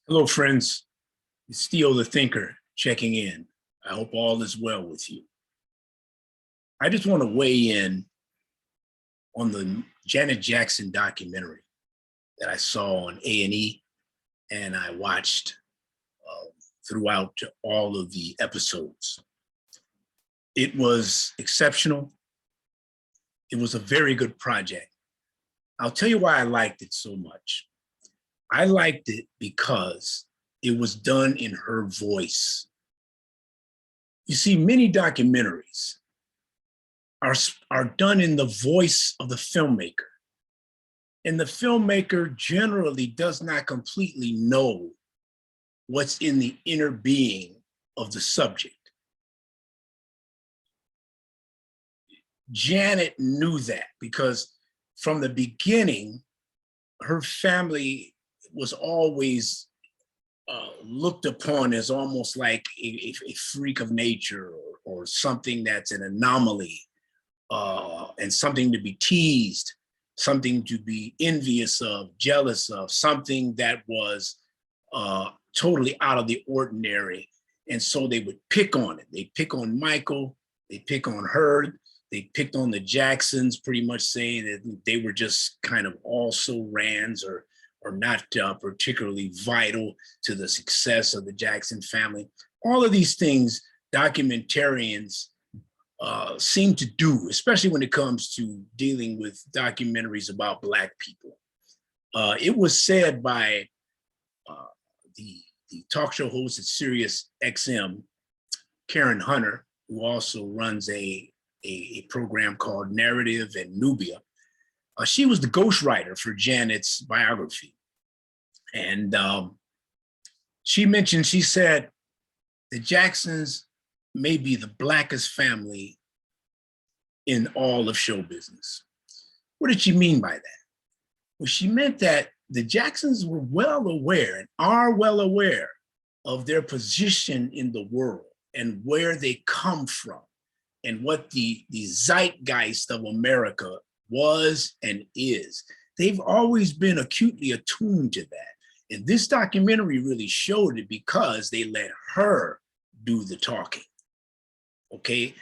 Hello, friends. It's Theo the Thinker checking in. I hope all is well with you. I just want to weigh in on the Janet Jackson documentary that I saw on A&E, and I watched throughout all of the episodes. It was exceptional. It was a very good project. I'll tell you why I liked it so much. I liked it because it was done in her voice. You see, many documentaries are done in the voice of the filmmaker. And the filmmaker generally does not completely know what's in the inner being of the subject. Janet knew that because from the beginning, her family was always looked upon as almost like a freak of nature or something that's an anomaly and something to be teased, something to be envious of, jealous of, something that was totally out of the ordinary. And so they would pick on it. They pick on Michael, they pick on her, they picked on the Jacksons, pretty much saying that they were just kind of also rans or not particularly vital to the success of the Jackson family. All of these things documentarians seem to do, especially when it comes to dealing with documentaries about Black people. It was said by the talk show host at Sirius XM, Karen Hunter, who also runs a program called Narrative and Nubia. She was the ghostwriter for Janet's biography. And she said, the Jacksons may be the Blackest family in all of show business. What did she mean by that? Well, she meant that the Jacksons were well aware and are well aware of their position in the world and where they come from and what the zeitgeist of America was and is. They've always been acutely attuned to that. And this documentary really showed it because they let her do the talking. Okay,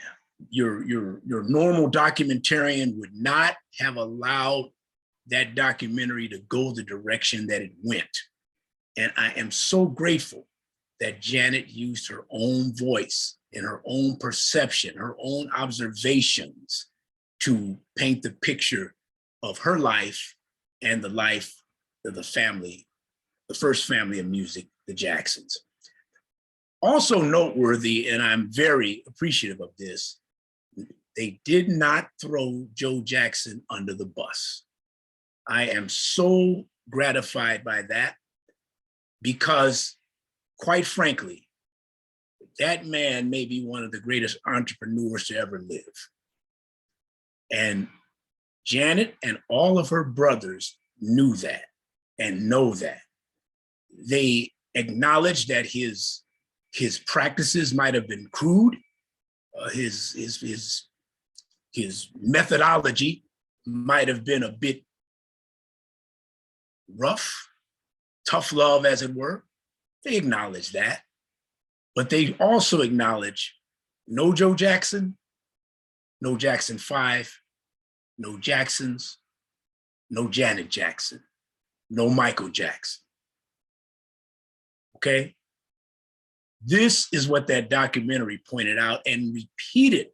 your normal documentarian would not have allowed that documentary to go the direction that it went. And I am so grateful that Janet used her own voice and her own perception, her own observations to paint the picture of her life and the life of the family, the first family of music, the Jacksons. Also noteworthy, and I'm very appreciative of this, they did not throw Joe Jackson under the bus. I am so gratified by that because, quite frankly, that man may be one of the greatest entrepreneurs to ever live. And Janet and all of her brothers knew that and know that. They acknowledged that his practices might have been crude, his methodology might have been a bit rough, tough love, as it were. They acknowledge that, but they also acknowledge no Joe Jackson, no Jackson 5, no Jacksons, no Janet Jackson, no Michael Jackson. Okay? This is what that documentary pointed out and repeated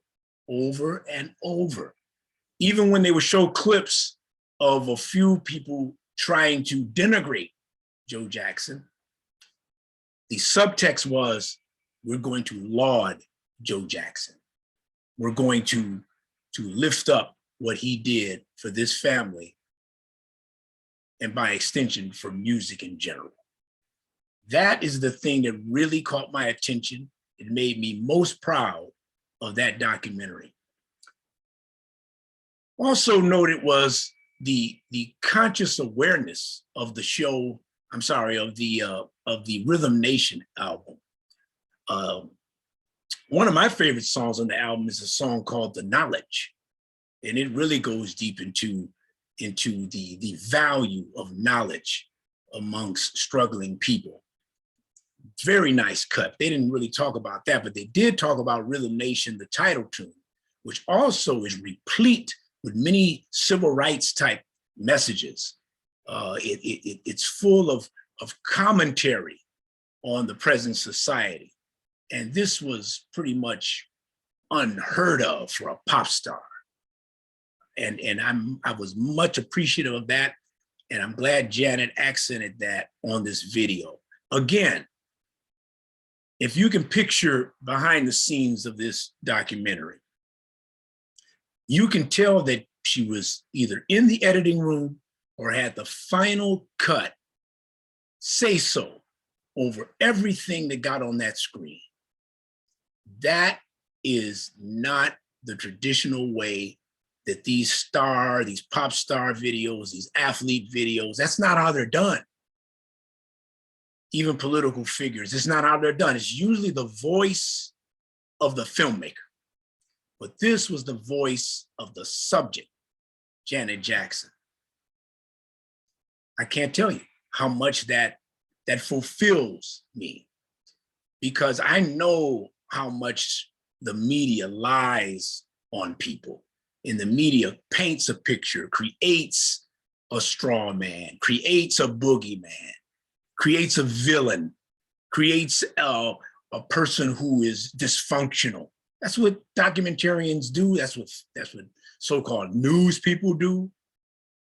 over and over. Even when they would show clips of a few people trying to denigrate Joe Jackson, the subtext was, we're going to laud Joe Jackson. We're going to lift up what he did for this family and by extension for music in general. That is the thing that really caught my attention. It made me most proud of that documentary. Also noted was the conscious awareness of the show, I'm sorry, of the Rhythm Nation album. One of my favorite songs on the album is a song called The Knowledge. And it really goes deep into the value of knowledge amongst struggling people. very nice cut. They didn't really talk about that, but they did talk about Rhythm Nation, the title tune, which also is replete with many civil rights type messages. It's full of commentary on the present society. And this was pretty much unheard of for a pop star. And I was much appreciative of that. And I'm glad Janet accented that on this video. Again, if you can picture behind the scenes of this documentary, you can tell that she was either in the editing room or had the final cut say so over everything that got on that screen. That is not the traditional way that these pop star videos, these athlete videos, that's not how they're done. Even political figures, it's not how they're done. It's usually the voice of the filmmaker. But this was the voice of the subject, Janet Jackson. I can't tell you how much that fulfills me, because I know how much the media lies on people. And the media paints a picture, creates a straw man, creates a boogeyman, creates a villain, creates a person who is dysfunctional. That's what documentarians do. That's what so-called news people do.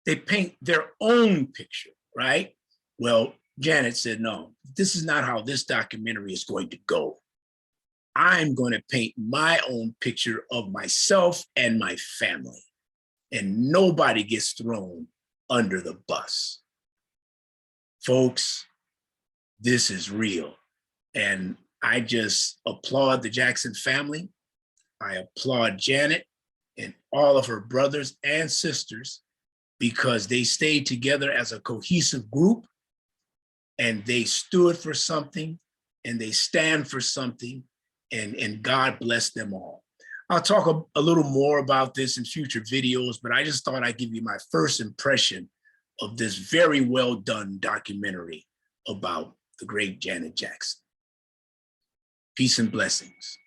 They paint their own picture, right? Well, Janet said, no, this is not how this documentary is going to go. I'm going to paint my own picture of myself and my family, and nobody gets thrown under the bus. Folks, this is real. And I just applaud the Jackson family. I applaud Janet and all of her brothers and sisters, because they stayed together as a cohesive group, and they stood for something, and they stand for something, and God bless them all. I'll talk a little more about this in future videos, but I just thought I'd give you my first impression of this very well done documentary about the great Janet Jackson. Peace and blessings.